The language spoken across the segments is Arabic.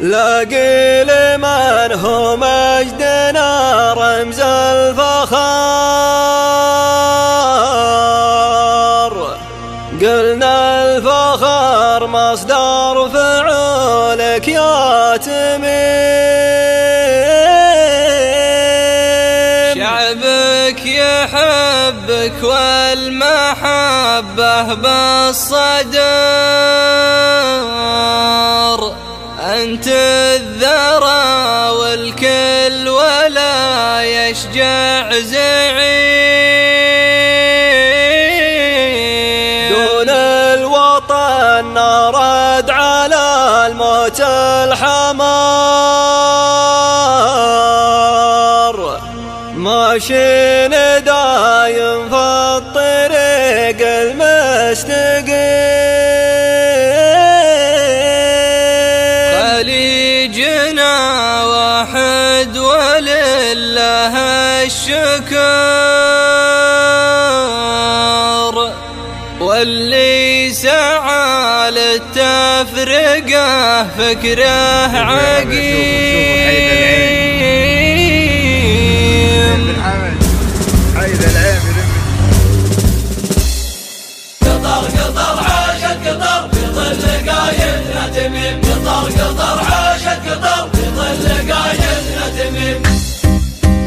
لاقي لمن هو مجدنا رمز الفخار. قلنا الفخر مصدر فعولك يا تميم. شعبك يحبك والمحبة بالصدر، أنت الذرى والكل ولا يشجع زعيم. دون الوطن نرد على الموت الحمار. ماشينا دايم في الطريق المستقيم. خليجنا واحد ولله الشكر، واللي سعى للتفرقة فكره عقيم. قطر قطر عاشت قطر في ظل قايدنا تميم. قطر قطر عاشت قطر في ظل قايدنا تميم.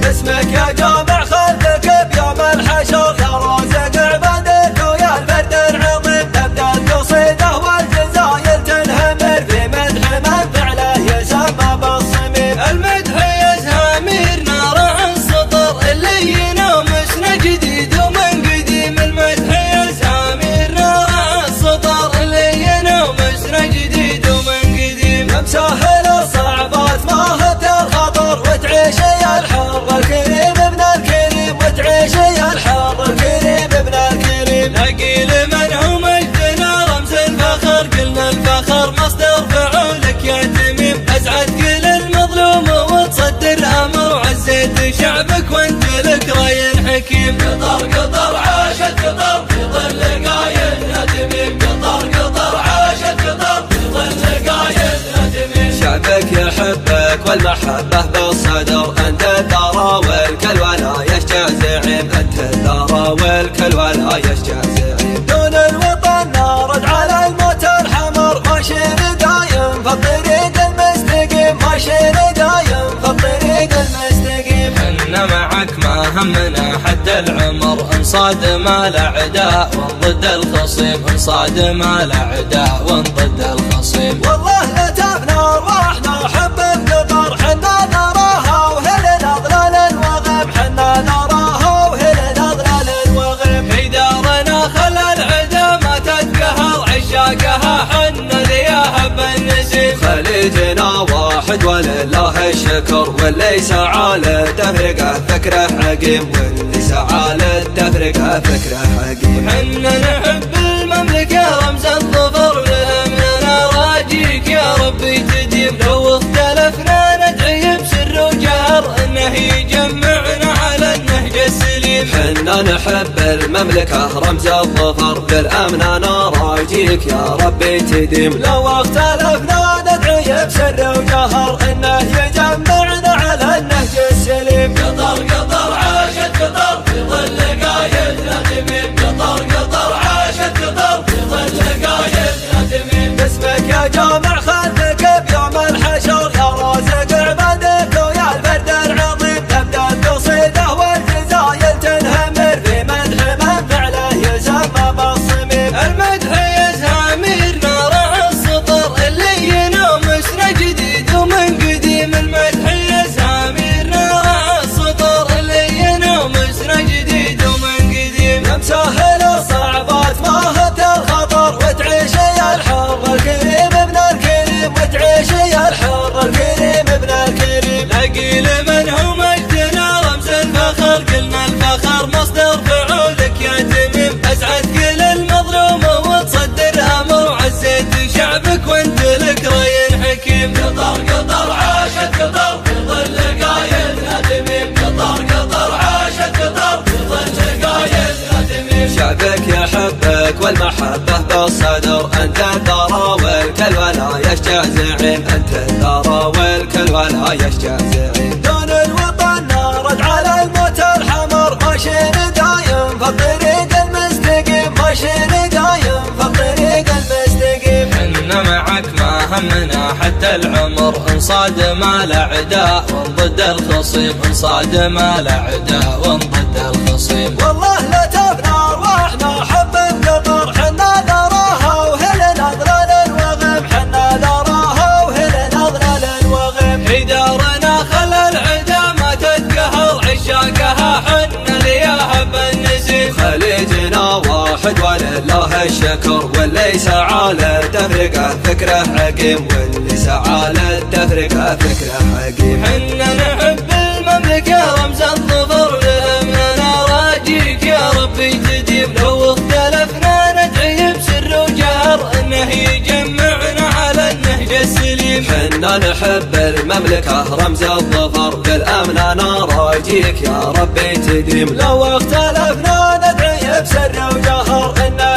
اسمك يا جامع خلك بيوم الحشر يا رازق عبادك ويا الفرد العظيم. تبدا القصيده والجزايل تنهمر في مدح من فعله يسمى بالصميم. المدح يزهمير نار عن السطر اللي ينام مسنا جديد ومن قديم. المدح يزهمير نار عن السطر اللي ينام مسنا جديد ومن قديم. مسهل الصعبات ما هت الخطر وتعيش يا الحر الكريم ابن الكريم. وتعيش يا الحر الكريم ابن الكريم. لاقي لمن هو مجدنا رمز الفخر، قلنا الفخر مصدر فعولك يا تميم. أسعد كل المظلوم وتصدر أمر وعزيت شعبك وانت لك راي حكيم. قطر قطر عاشت قطر في ظل قايدنا تميم. قطر قطر عاشت قطر في ظل قايدنا تميم. شعبك يحبك والمحبة بالصدر، أنت الثرى والكل ولا يشجع زعيم. أنت الثرى والكل ولا يشجع زعيم. دون الوطن نرد على الموت الحمر. ماشينا دايم في الطريق المستقيم. ماشينا دايم في الطريق المستقيم. حنا معك ما همنا حتى العمر، انصادم الاعداء ونضد الخصيم. انصادم الاعداء ونضد الخصيم. والله لتفنا ارواحنا حب القطر. حنا نراها وهل الاغلال الوغم. حنا نراها وهل الاغلال الوغم. في دارنا خلى العدا ما تتقهر عشاقها حنا ذياها بالنسيم. خليجنا واحد ولله الشكر، واللي سعى للتفرقة فكره عقيم. واللي سعى للتفرقة فكره عقيم. حنا نحب المملكة رمز الظفر، لهمنا راجيك يا ربي تديم. لو اختلفنا ندعي بسر وجهر انه يجمعنا على النهج السليم. حنا نحب المملكة رمز الظفر، للأمن نراجيك يا ربي تديم. لو اختلفنا ندعي بسر وجهر انه يجمعنا على النهج السليم. قطر قطر عاشت قطر في ظل قايدنا تميم. قطر قطر عاشت قطر في ظل قايدنا تميم. اسمك يا جامع خلك بيوم الحشر يا رازق عبادك ويا الفرد العظيم. تبدا القصيده والجزايل تنهمر في مدح من فعله يسمى بالصميم. المدح يزهمير نار عن السطر اللي ينام مسنا جديد ومن قديم. المدح يزهمير نار عن السطر اللي ينام مسنا جديد ومن قديم. مسهل الصعبات ما هت الخطر وتعيش يا الحر الكريم ابن الكريم. وتعيش يا الحر الكريم ابن الكريم. لاقي لمن هو مجدنا رمز الفخر، قلنا الفخر مصدر فعولك يا تميم. أسعد كل المظلوم وتصدر أمر وعزيت شعبك وانت لك راي حكيم. قطر قطر عاشت قطر في ظل قايدنا تميم. قطر قطر عاشت قطر في ظل قايدنا تميم. شعبك يحبك والمحبة بالصدر، أنت الثرى والكل والكل ولا يشجع زعيم، انت الثرى والكل ولا يشجع زعيم. دون الوطن نرد على الموت الحمر، ماشيين دايم في الطريق المستقيم، ماشيين دايم في الطريق المستقيم. حنا معك ما همنا حتى العمر، انصادم الاعداء ونضد الخصيم، انصادم الاعداء ونضد الخصيم. والله لا تفنى ارواحنا حب القطر، حنا نراها وهل نظلل الوغم، حنا نراها وهل نظلل الوغم. في دارنا خلى العدا ما تتقهر، عشاقها حنا لياها بالنسيم. خليجنا واحد ولله الشكر، واللي سعى للتفرقة فكره حكيم، واللي سعى للتفرقة فكره حكيم. حنا نحب المملكة رمز الظفر، لأمننا راجيك يا ربي تديم. لو اختلفنا ندعي بسر وجهر، انه يجمعنا على النهج السليم. حنا نحب المملكة رمز الظفر، بالأمن نراجيك يا ربي تديم. لو اختلفنا ندعي بسر وجهر، انه